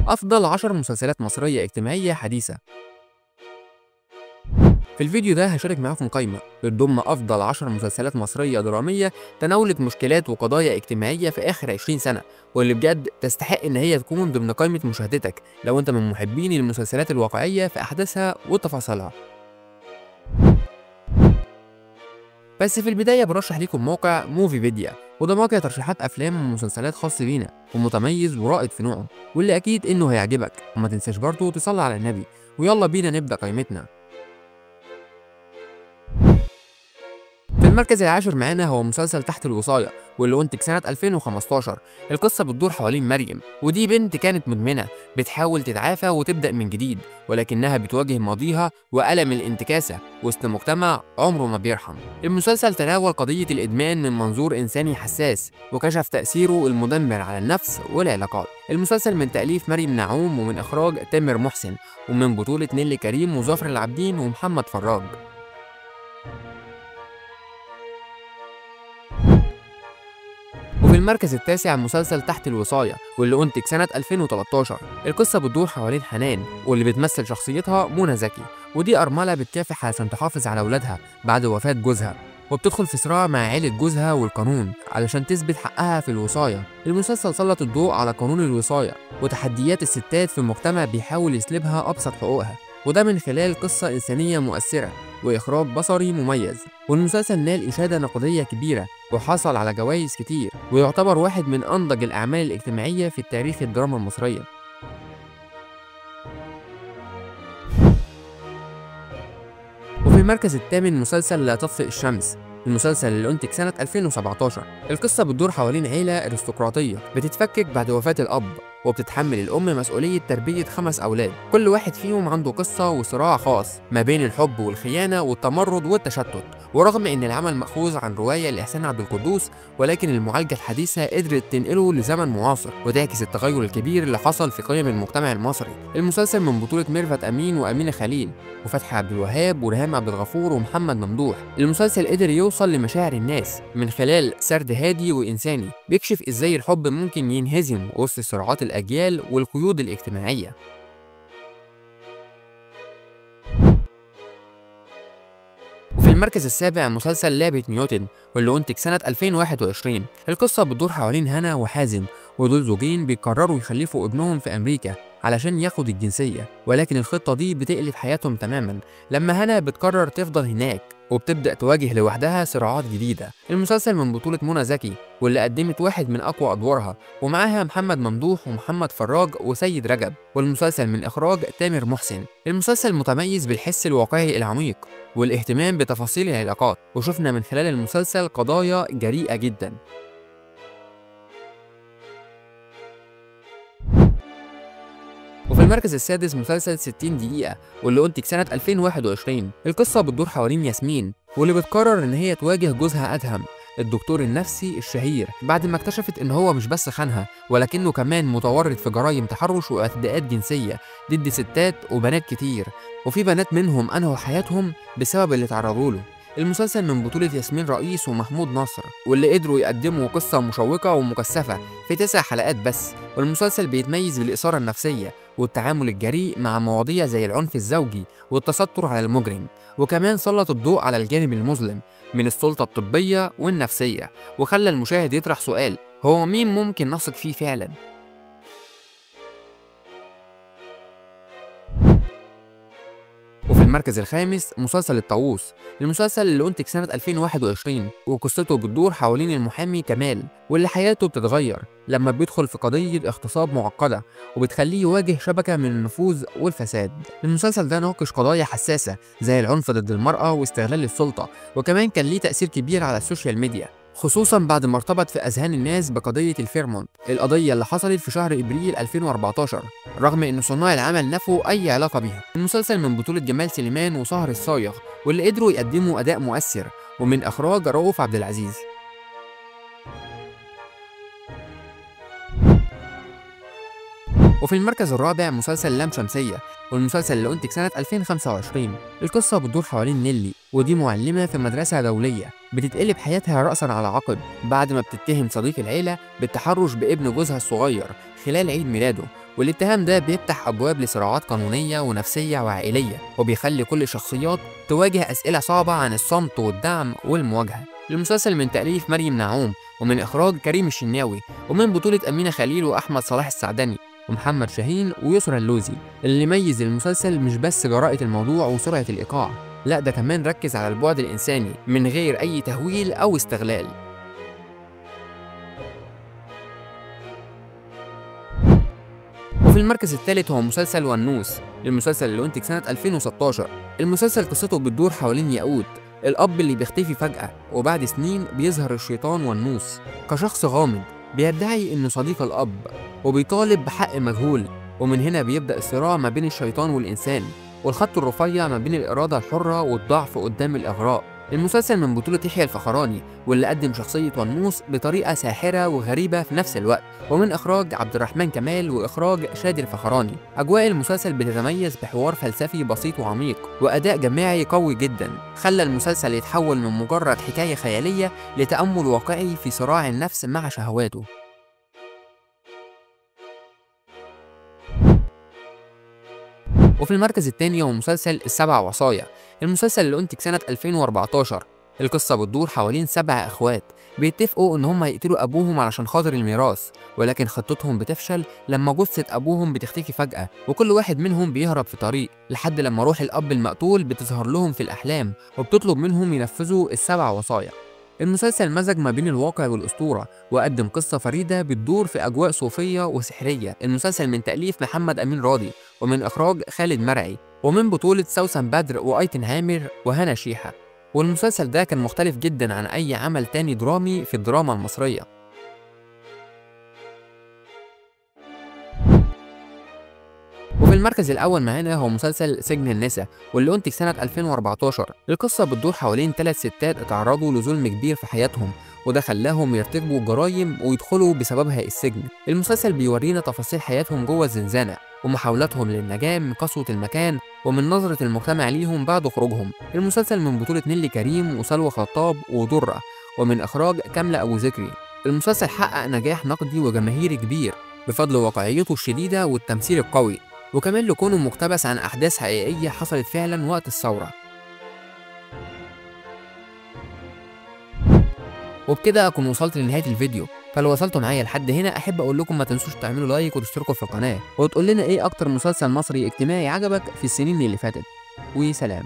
أفضل 10 مسلسلات مصرية اجتماعية حديثة. في الفيديو ده هشارك معاكم قائمة بتضم أفضل 10 مسلسلات مصرية درامية تناولت مشكلات وقضايا اجتماعية في آخر 20 سنة، واللي بجد تستحق إن هي تكون ضمن قائمة مشاهدتك لو أنت من محبين المسلسلات الواقعية في أحداثها وتفاصيلها. بس في البداية برشح لكم موقع موفي فيديا، وده موقع ترشيحات أفلام ومسلسلات خاص بينا ومتميز ورائد في نوعه، واللي أكيد إنه هيعجبك. وما تنساش برضه تصلي على النبي، ويلا بينا نبدأ قائمتنا. في المركز العاشر معانا هو مسلسل تحت الوصاية، واللي أنتج سنة 2015. القصة بتدور حوالين مريم، ودي بنت كانت مدمنة بتحاول تتعافى وتبدأ من جديد، ولكنها بتواجه ماضيها وألم الانتكاسة وسط مجتمع عمره ما بيرحم. المسلسل تناول قضية الإدمان من منظور إنساني حساس، وكشف تأثيره المدمر على النفس والعلاقات. المسلسل من تأليف مريم نعوم ومن إخراج تامر محسن، ومن بطولة نيلي كريم وظافر العابدين ومحمد فراج. وفي المركز التاسع مسلسل تحت الوصاية، واللي أنتج سنة 2013. القصة بتدور حوالين حنان، واللي بتمثل شخصيتها منى زكي، ودي أرملة بتكافح علشان تحافظ على أولادها بعد وفاة جوزها، وبتدخل في صراع مع عيلة جوزها والقانون علشان تثبت حقها في الوصاية. المسلسل سلط الضوء على قانون الوصاية وتحديات الستات في مجتمع بيحاول يسلبها أبسط حقوقها، وده من خلال قصة إنسانية مؤثرة وإخراج بصري مميز. والمسلسل نال إشادة نقدية كبيرة وحصل على جوائز كتير، ويعتبر واحد من أنضج الأعمال الاجتماعية في التاريخ الدراما المصرية. وفي المركز الثامن مسلسل لا تطفئ الشمس، المسلسل اللي أنتج سنة 2017. القصة بتدور حوالين عيلة أرستقراطية بتتفكك بعد وفاة الأب، وبتتحمل الأم مسؤولية تربية 5 أولاد، كل واحد فيهم عنده قصة وصراع خاص ما بين الحب والخيانة والتمرد والتشتت. ورغم إن العمل مأخوذ عن رواية لإحسان عبد القدوس، ولكن المعالجة الحديثة قدرت تنقله لزمن معاصر وتعكس التغير الكبير اللي حصل في قيم المجتمع المصري. المسلسل من بطولة ميرفت أمين وأمينة خليل وفتحي عبد الوهاب وريهام عبد الغفور ومحمد ممدوح. المسلسل قدر يوصل لمشاعر الناس من خلال سرد هادي وإنساني بيكشف إزاي الحب ممكن ينهزم وسط صراعات الأجيال والقيود الاجتماعية. وفي المركز السابع مسلسل لعبة نيوتن، واللي أنتج سنة 2021. القصة بتدور حوالين هنا وحازم، ودول زوجين بيقرروا يخلفوا ابنهم في أمريكا علشان ياخد الجنسية، ولكن الخطة دي بتقلب حياتهم تماما لما هنا بتقرر تفضل هناك وبتبدأ تواجه لوحدها صراعات جديدة. المسلسل من بطولة منى زكي، واللي قدمت واحد من أقوى أدوارها، ومعاها محمد ممدوح ومحمد فراج وسيد رجب. والمسلسل من إخراج تامر محسن. المسلسل متميز بالحس الواقعي العميق والاهتمام بتفاصيل العلاقات، وشفنا من خلال المسلسل قضايا جريئة جدا. وفي المركز السادس مسلسل 60 دقيقة، واللي أنتج سنة 2021. القصة بتدور حوالين ياسمين، واللي بتقرر إن هي تواجه جوزها أدهم الدكتور النفسي الشهير بعد ما اكتشفت إن هو مش بس خانها، ولكنه كمان متورط في جرائم تحرش واعتداءات جنسية ضد ستات وبنات كتير، وفي بنات منهم أنهوا حياتهم بسبب اللي تعرضوا له. المسلسل من بطولة ياسمين رئيس ومحمود نصر، واللي قدروا يقدموا قصة مشوقة ومكثفة في 9 حلقات بس. والمسلسل بيتميز بالإثارة النفسية والتعامل الجريء مع مواضيع زي العنف الزوجي والتستر على المجرم، وكمان سلط الضوء على الجانب المظلم من السلطة الطبية والنفسية، وخلى المشاهد يطرح سؤال: هو مين ممكن نثق فيه فعلا؟ وفي المركز الخامس مسلسل الطاووس، المسلسل اللي أنتج سنة 2021، وقصته بتدور حوالين المحامي كمال، واللي حياته بتتغير لما بيدخل في قضية اغتصاب معقدة وبتخليه يواجه شبكة من النفوذ والفساد. المسلسل ده ناقش قضايا حساسة زي العنف ضد المرأة واستغلال السلطة، وكمان كان ليه تأثير كبير على السوشيال ميديا، خصوصا بعد ما ارتبط في أذهان الناس بقضية الفيرمونت، القضية اللي حصلت في شهر إبريل 2014، رغم إن صناع العمل نفوا أي علاقة بيها. المسلسل من بطولة جمال سليمان وسهر الصايغ، واللي قدروا يقدموا أداء مؤثر، ومن إخراج رؤوف عبد العزيز. وفي المركز الرابع مسلسل لام شمسية، والمسلسل اللي أنتج سنة 2025. القصة بتدور حوالين نيلي، ودي معلمة في مدرسة دولية بتتقلب حياتها رأسا على عقب بعد ما بتتهم صديق العيلة بالتحرش بابن جوزها الصغير خلال عيد ميلاده، والاتهام ده بيفتح أبواب لصراعات قانونية ونفسية وعائلية، وبيخلي كل الشخصيات تواجه أسئلة صعبة عن الصمت والدعم والمواجهة. المسلسل من تأليف مريم نعوم، ومن إخراج كريم الشناوي، ومن بطولة أمينة خليل وأحمد صلاح السعدني ومحمد شاهين ويسرى اللوزي. اللي يميز المسلسل مش بس جراءة الموضوع وسرعة الإيقاع، لا ده كمان ركز على البعد الإنساني من غير أي تهويل أو استغلال. وفي المركز الثالث هو مسلسل ونوس، المسلسل اللي أنتج سنة 2016. المسلسل قصته بتدور حوالين ياقوت، الأب اللي بيختفي فجأة، وبعد سنين بيظهر الشيطان ونوس كشخص غامض بيدعي إنه صديق الأب وبيطالب بحق مجهول. ومن هنا بيبدأ الصراع ما بين الشيطان والإنسان، والخط الرفيع ما بين الإرادة الحرة والضعف قدام الإغراء. المسلسل من بطولة يحيى الفخراني، واللي قدم شخصية ونوس بطريقة ساحرة وغريبة في نفس الوقت، ومن إخراج عبد الرحمن كمال وإخراج شادي الفخراني. أجواء المسلسل بتتميز بحوار فلسفي بسيط وعميق، وأداء جماعي قوي جدا، خلى المسلسل يتحول من مجرد حكاية خيالية لتأمل واقعي في صراع النفس مع شهواته. وفي المركز الثاني هو مسلسل السبع وصايا، المسلسل اللي أنتج سنة 2014. القصة بتدور حوالين 7 إخوات بيتفقوا إن هم يقتلوا أبوهم علشان خاطر الميراث، ولكن خطتهم بتفشل لما جثة أبوهم بتختفي فجأة، وكل واحد منهم بيهرب في طريق لحد لما روح الأب المقتول بتظهر لهم في الأحلام وبتطلب منهم ينفذوا السبع وصايا. المسلسل مزج ما بين الواقع والأسطورة، وقدم قصة فريدة بتدور في أجواء صوفية وسحرية. المسلسل من تأليف محمد أمين راضي، ومن إخراج خالد مرعي، ومن بطولة سوسن بدر وأيتن هامر وهنا شيحة. والمسلسل ده كان مختلف جدا عن أي عمل تاني درامي في الدراما المصرية. وفي المركز الأول معانا هو مسلسل سجن النساء، واللي أنتج سنة 2014. القصة بتدور حوالين 3 ستات اتعرضوا لظلم كبير في حياتهم، وده خلاهم يرتكبوا جرايم ويدخلوا بسببها السجن. المسلسل بيورينا تفاصيل حياتهم جوه الزنزانة، ومحاولاتهم للنجاة من قسوة المكان ومن نظرة المجتمع ليهم بعد خروجهم. المسلسل من بطولة نيلي كريم وسلوى خطاب ودرة، ومن إخراج كاملة أبو ذكري. المسلسل حقق نجاح نقدي وجماهيري كبير بفضل واقعيته الشديدة والتمثيل القوي، وكمان لكونه مقتبس عن أحداث حقيقية حصلت فعلا وقت الثورة. وبكده أكون وصلت لنهاية الفيديو، فلو وصلتوا معايا لحد هنا أحب أقول لكم ما تنسوش تعملوا لايك وتشتركوا في القناة، وتقول لنا إيه أكتر مسلسل مصري اجتماعي عجبك في السنين اللي فاتت. وسلام.